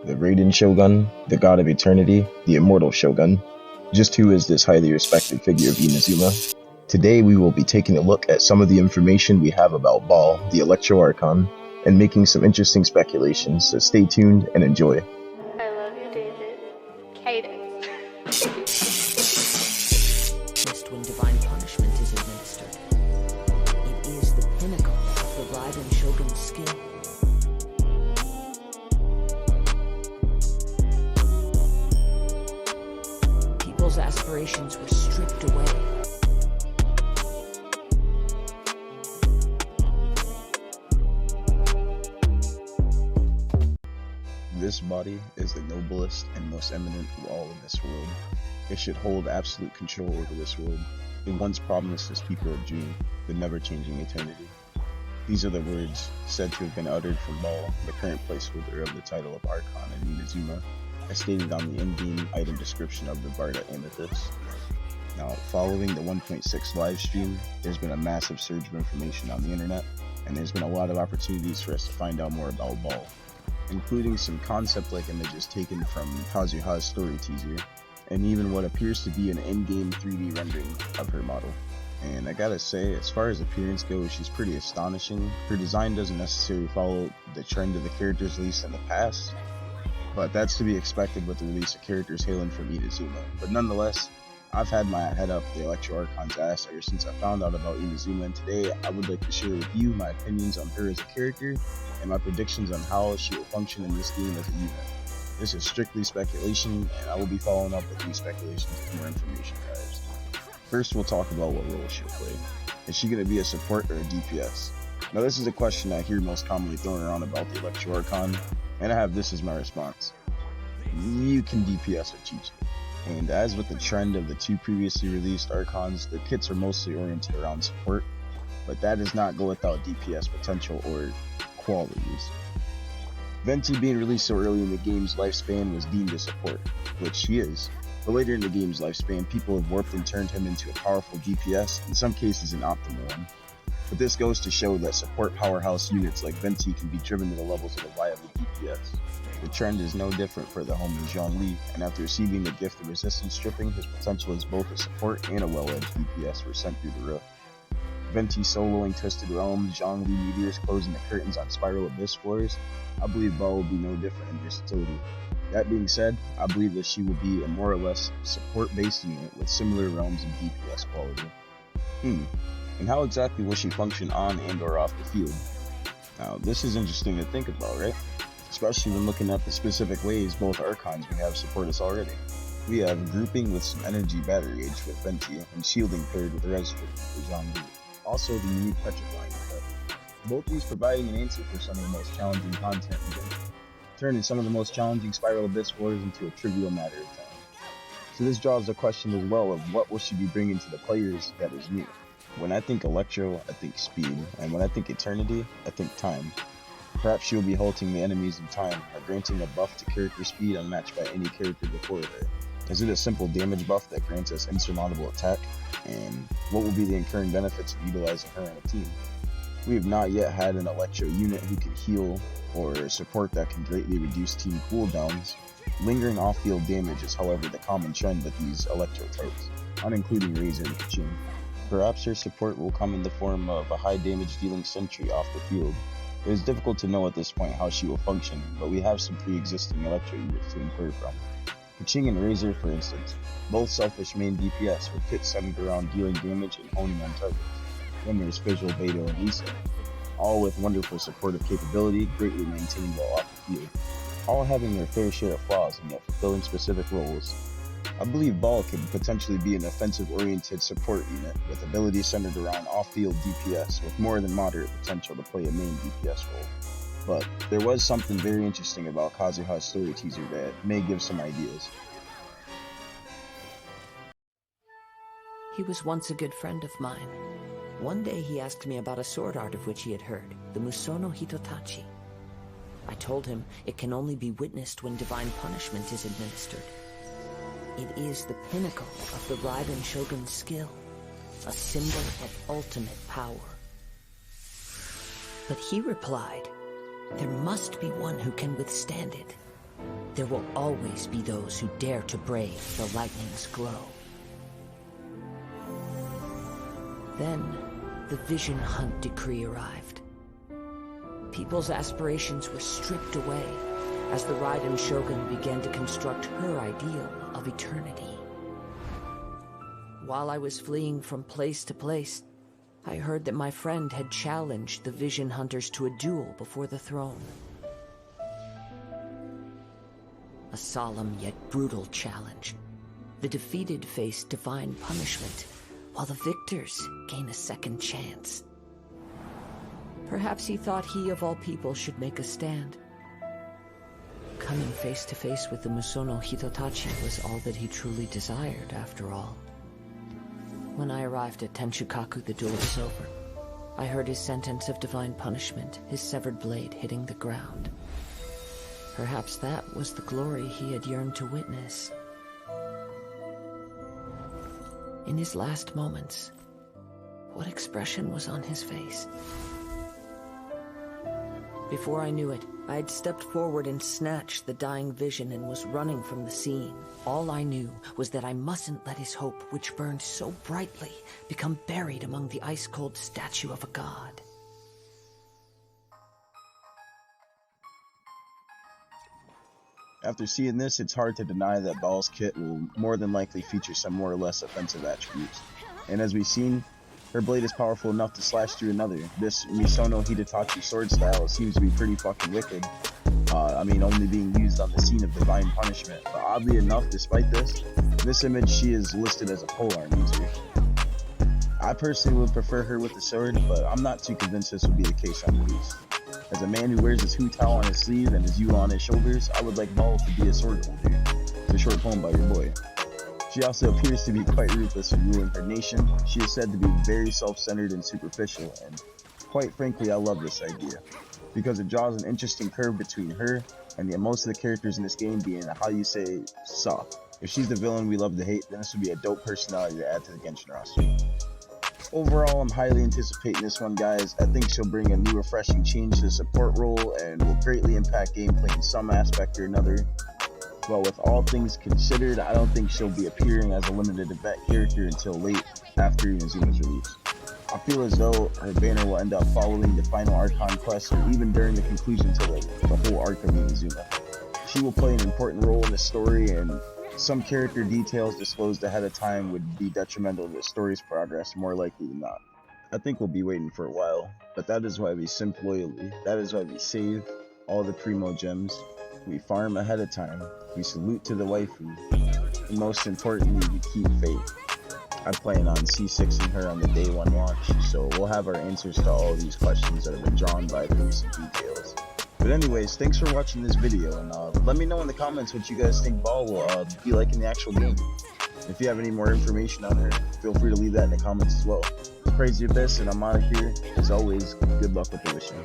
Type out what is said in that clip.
the Raiden Shogun, the God of Eternity, the Immortal Shogun. Just who is this highly respected figure of Inazuma? Today we will be taking a look at some of the information we have about Ball, the Electro Archon, and making some interesting speculations, so stay tuned and enjoy. I love you, David. Cadence. When divine punishment is administered, it is the pinnacle of the Raiden Shogun's skill. People's aspirations were stripped away. This body is the noblest and most eminent of all in this world. It should hold absolute control over this world. It once promised its people a dream, the never-changing eternity. These are the words said to have been uttered from Ball, the current placeholder of the title of Archon in Inazuma, as stated on the in-game item description of the Barda Amethyst. Now, following the 1.6 live stream, there's been a massive surge of information on the internet, and there's been a lot of opportunities for us to find out more about Ball, including some concept-like images taken from Kazuha's story teaser, and even what appears to be an in-game 3D rendering of her model. And I gotta say, as far as appearance goes, she's pretty astonishing. Her design doesn't necessarily follow the trend of the characters released in the past, but that's to be expected with the release of characters hailing from Inazuma. But nonetheless, I've had my head up the Electro Archon's ass ever since I found out about Inazuma, and today I would like to share with you my opinions on her as a character, and my predictions on how she will function in this game as a unit. This is strictly speculation, and I will be following up with these speculations with more information, guys. First, we'll talk about what role she'll play. Is she going to be a support or a DPS? Now, this is a question I hear most commonly thrown around about the Electro Archon, and I have this as my response. You can DPS with Chi-Chi. And as with the trend of the two previously released Archons, the kits are mostly oriented around support, but that does not go without DPS potential or qualities. Venti being released so early in the game's lifespan was deemed a support, which he is, but later in the game's lifespan, people have warped and turned him into a powerful DPS, in some cases an optimal one. But this goes to show that support powerhouse units like Venti can be driven to the levels of a viable DPS. The trend is no different for the homie Zhongli, and after receiving the gift of resistance stripping, his potential as both a support and a well-edged DPS were sent through the roof. Venti soloing Twisted Realms, Zhongli meteors closing the curtains on Spiral Abyss floors, I believe Ball will be no different in versatility. That being said, I believe that she will be a more or less support-based unit with similar realms and DPS quality. And how exactly will she function on and or off the field? Now, this is interesting to think about, right? Especially when looking at the specific ways both Archons we have support us already. We have grouping with some energy battery age with Venti, and shielding paired with res stripping for Zhongli. Also the unique petrifying effect. Both these providing an answer for some of the most challenging content in the game, turning some of the most challenging Spiral Abyss floors into a trivial matter of time. So this draws the question as well of what will she be bringing to the players that is new. When I think Electro, I think speed, and when I think Eternity, I think time. Perhaps she will be halting the enemies in time, or granting a buff to character speed unmatched by any character before her. Is it a simple damage buff that grants us insurmountable attack? And what will be the incurring benefits of utilizing her in a team? We have not yet had an Electro unit who can heal or support that can greatly reduce team cooldowns. Lingering off-field damage is however the common trend with these Electro types, unincluding Razor and Kachin. Perhaps her support will come in the form of a high damage dealing sentry off the field. It is difficult to know at this point how she will function, but we have some pre-existing Electro units to infer from. Kaching and Razor, for instance, both selfish main DPS with kits centered around dealing damage and honing on targets. Then there's Visual, Beto, and Lisa, all with wonderful supportive capability, greatly maintained while off the field, all having their fair share of flaws and yet fulfilling specific roles. I believe Ball could potentially be an offensive-oriented support unit with abilities centered around off-field DPS with more than moderate potential to play a main DPS role. But there was something very interesting about Kazuha's story teaser that may give some ideas. He was once a good friend of mine. One day he asked me about a sword art of which he had heard, the Musono Hitotachi. I told him it can only be witnessed when divine punishment is administered. It is the pinnacle of the Raiden Shogun's skill, a symbol of ultimate power. But he replied, there must be one who can withstand it. There will always be those who dare to brave the lightning's glow. Then, the Vision Hunt decree arrived. People's aspirations were stripped away as the Raiden Shogun began to construct her ideal of eternity. While I was fleeing from place to place, I heard that my friend had challenged the Vision Hunters to a duel before the throne. A solemn yet brutal challenge. The defeated face divine punishment, while the victors gain a second chance. Perhaps he thought he of all people should make a stand. Coming face to face with the Musono Hitotachi was all that he truly desired, after all. When I arrived at Tenshukaku, the duel was over. I heard his sentence of divine punishment, his severed blade hitting the ground. Perhaps that was the glory he had yearned to witness. In his last moments, what expression was on his face? Before I knew it, I had stepped forward and snatched the dying vision and was running from the scene. All I knew was that I mustn't let his hope, which burned so brightly, become buried among the ice-cold statue of a god. After seeing this, it's hard to deny that Baal's kit will more than likely feature some more or less offensive attributes. And as we've seen, her blade is powerful enough to slash through another. This Misono Hidetachi sword style seems to be pretty fucking wicked. Only being used on the scene of divine punishment. But oddly enough, despite this image, she is listed as a polearm user. I personally would prefer her with the sword, but I'm not too convinced this would be the case on release. As a man who wears his Hu Tao on his sleeve and his Yu on his shoulders, I would like Baal to be a sword holder. It's a short poem by your boy. She also appears to be quite ruthless in ruling her nation. She is said to be very self-centered and superficial, and quite frankly, I love this idea, because it draws an interesting curve between her and most of the characters in this game being, how you say, soft. If she's the villain we love to hate, then this would be a dope personality to add to the Genshin roster. Overall, I'm highly anticipating this one, guys. I think she'll bring a new refreshing change to the support role and will greatly impact gameplay in some aspect or another. But with all things considered, I don't think she'll be appearing as a limited event character until late after Inazuma's release. I feel as though her banner will end up following the final Archon quest or even during the conclusion to the whole arc of Inazuma. She will play an important role in the story, and some character details disclosed ahead of time would be detrimental to the story's progress, more likely than not. I think we'll be waiting for a while, but that is why we simp loyally. That is why we save all the primo gems, we farm ahead of time, we salute to the waifu, and most importantly, we keep faith. I plan on C6ing her on the day one launch, so we'll have our answers to all these questions that have been drawn by recent details. But anyways, thanks for watching this video, and let me know in the comments what you guys think Baal will be like in the actual game. If you have any more information on her, feel free to leave that in the comments as well. It's Crazy Abyss, and I'm out of here. As always, good luck with the mission.